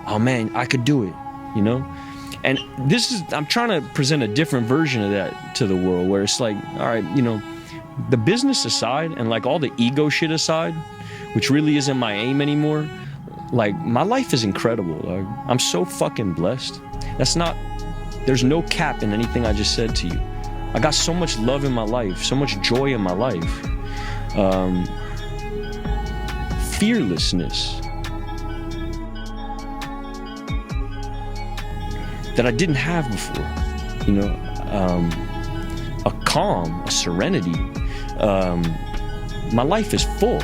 oh man, I could do it, you know? And I'm trying to present a different version of that to the world, where it's like, all right, you know, the business aside and like all the ego shit aside, which really isn't my aim anymore, like my life is incredible. Like, I'm so fucking blessed. There's no cap in anything I just said to you. I got so much love in my life, so much joy in my life. Fearlessness that I didn't have before, you know, a calm, a serenity. My life is full,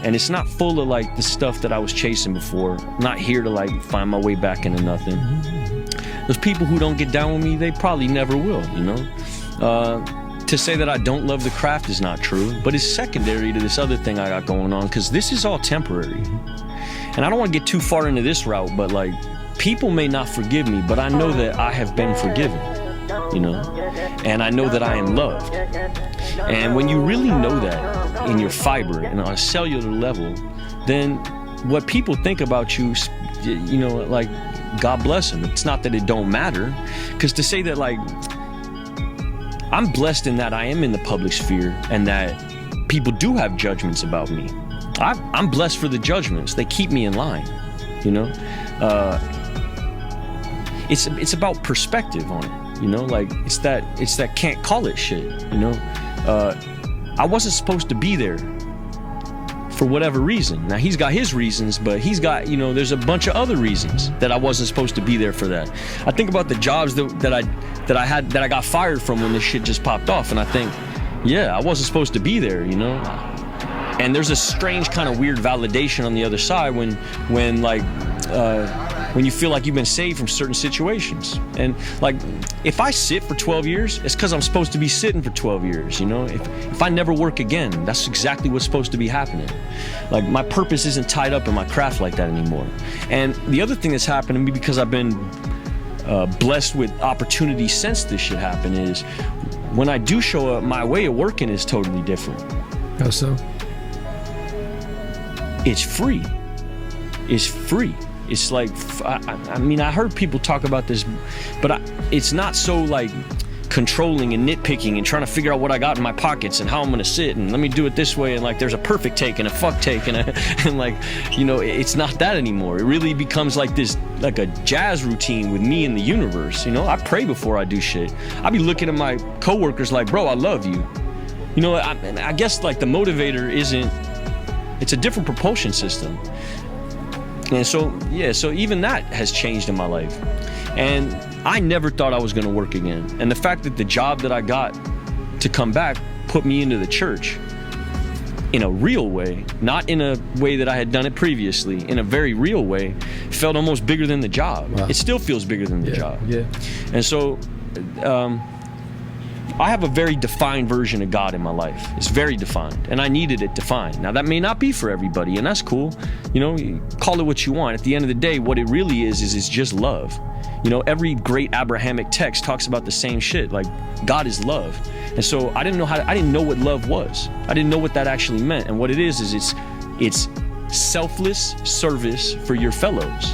and it's not full of like the stuff that I was chasing before. I'm not here to like find my way back into nothing. Those people who don't get down with me, they probably never will, you know. To say that I don't love the craft is not true, but it's secondary to this other thing I got going on, because this is all temporary. And I don't want to get too far into this route, but like, people may not forgive me, but I know that I have been forgiven, you know, and I know that I am loved. And when you really know that in your fiber and on a cellular level, then what people think about you, you know, like, God bless them. It's not that it don't matter, because to say that like, I'm blessed in that I am in the public sphere and that people do have judgments about me. I'm blessed for the judgments. They keep me in line, you know. It's about perspective on it, you know. Like it's that can't call it shit, you know. I wasn't supposed to be there for whatever reason. Now he's got his reasons, but he's got, you know, there's a bunch of other reasons that I wasn't supposed to be there for that. I think about the jobs that I got fired from when this shit just popped off, and I think, yeah, I wasn't supposed to be there, you know. And there's a strange kind of weird validation on the other side when you feel like you've been saved from certain situations. And like, if I sit for 12 years, it's because I'm supposed to be sitting for 12 years, you know? If I never work again, that's exactly what's supposed to be happening. Like, my purpose isn't tied up in my craft like that anymore. And the other thing that's happened to me, because I've been blessed with opportunities since this shit happened, is when I do show up, my way of working is totally different. How so? It's free. It's free. It's like, I mean, I heard people talk about this, but it's not so like controlling and nitpicking and trying to figure out what I got in my pockets and how I'm gonna sit and let me do it this way, and like there's a perfect take and a fuck take and like, you know, it's not that anymore. It really becomes like this, like a jazz routine with me and the universe, you know. I pray before I do shit. I be looking at my coworkers like, bro, I love you. You know, I guess like the motivator it's a different propulsion system. And so, yeah, so even that has changed in my life. And I never thought I was gonna work again. And the fact that the job that I got to come back put me into the church in a real way, not in a way that I had done it previously, in a very real way, felt almost bigger than the job. Wow. It still feels bigger than the job. Yeah. And so, I have a very defined version of God in my life. It's very defined, and I needed it defined. Now, that may not be for everybody, and that's cool. You know, you call it what you want. At the end of the day, what it really is it's just love. You know, every great Abrahamic text talks about the same shit. Like, God is love. And so I didn't know what love was. I didn't know what that actually meant. And what it is it's selfless service for your fellows.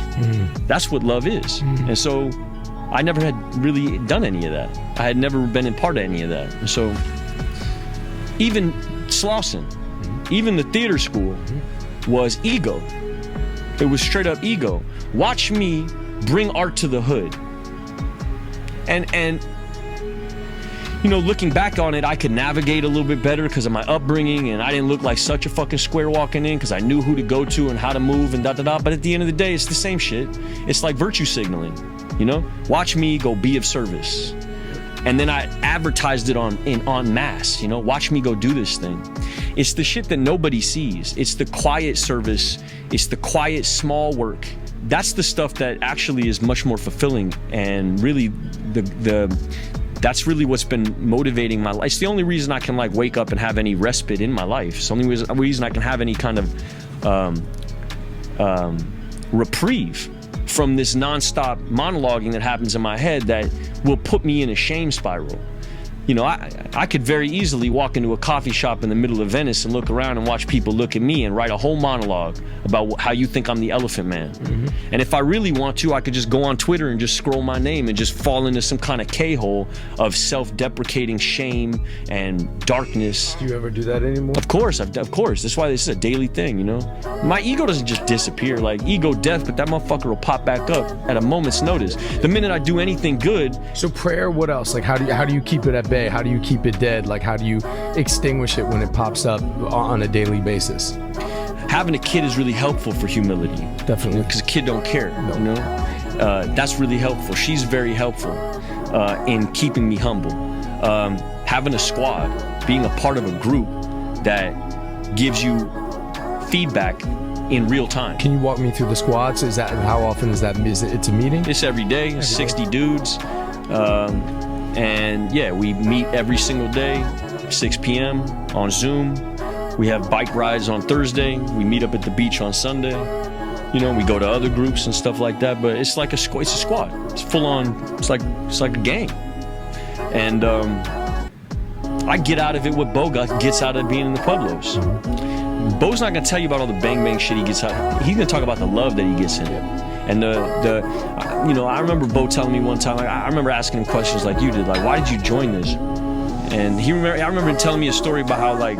That's what love is. And so I never had really done any of that. I had never been in part of any of that. And so even Slauson, even the theater school was ego. It was straight up ego. Watch me bring art to the hood. And you know, looking back on it, I could navigate a little bit better because of my upbringing, and I didn't look like such a fucking square walking in because I knew who to go to and how to move and da-da-da. But at the end of the day, it's the same shit. It's like virtue signaling. You know, watch me go be of service. And then I advertised it en masse, you know, watch me go do this thing. It's the shit that nobody sees. It's the quiet service. It's the quiet small work. That's the stuff that actually is much more fulfilling, and really that's really what's been motivating my life. It's the only reason I can like wake up and have any respite in my life. It's the only reason I can have any kind of reprieve from this nonstop monologuing that happens in my head that will put me in a shame spiral. You know, I could very easily walk into a coffee shop in the middle of Venice and look around and watch people look at me and write a whole monologue about how you think I'm the Elephant Man. And if I really want to, I could just go on Twitter and just scroll my name and just fall into some kind of K-hole of self-deprecating shame and darkness. Do you ever do that anymore? Of course. That's why this is a daily thing, you know? My ego doesn't just disappear, like ego death, but that motherfucker will pop back up at a moment's notice. The minute I do anything good. So prayer, what else? Like how do you keep it at bay? How do you keep it dead? Like how do you extinguish it when it pops up on a daily basis? Having a kid is really helpful for humility. Definitely. Because a kid don't care, you know? That's really helpful. She's very helpful in keeping me humble. Having a squad, being a part of a group that gives you feedback in real time. Can you walk me through the squads? Is that, how often is that? It's a meeting? It's every day, 60 dudes. And yeah, we meet every single day, 6 p.m. on Zoom. We have bike rides on Thursday. We meet up at the beach on Sunday. You know, we go to other groups and stuff like that. But it's like it's a squad. It's full on. It's like a gang. And I get out of it what Bo gets out of being in the Pueblos. Bo's not gonna tell you about all the bang shit he gets out. He's gonna talk about the love that he gets in it. And you know, I remember Bo telling me one time, like, I remember asking him questions like you did, like, why did you join this? And I remember him telling me a story about how, like,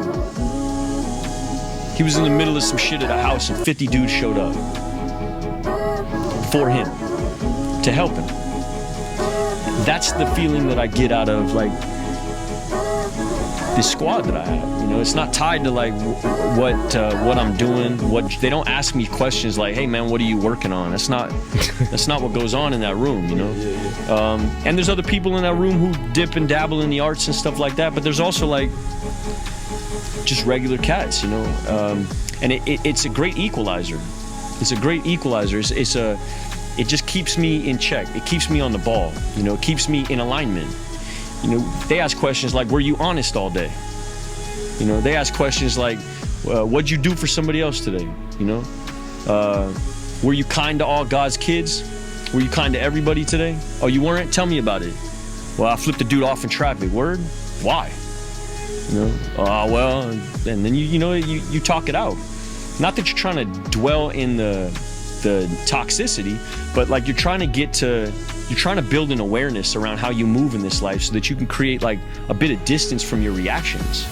he was in the middle of some shit at a house and 50 dudes showed up for him to help him. That's the feeling that I get out of, like, this squad that I have. You know, it's not tied to like what I'm doing. They don't ask me questions like, "Hey man, what are you working on?" That's not what goes on in that room. You know, and there's other people in that room who dip and dabble in the arts and stuff like that. But there's also like just regular cats. You know, and it's a great equalizer. It's a great equalizer. It just keeps me in check. It keeps me on the ball. You know, it keeps me in alignment. You know, they ask questions like, were you honest all day? You know, they ask questions like, what'd you do for somebody else today? You know, were you kind to all God's kids? Were you kind to everybody today? Oh, you weren't? Tell me about it. Well, I flipped a dude off in traffic. Word? Why? You know, well, and then you talk it out. Not that you're trying to dwell in the toxicity, but like you're trying to build an awareness around how you move in this life so that you can create like a bit of distance from your reactions.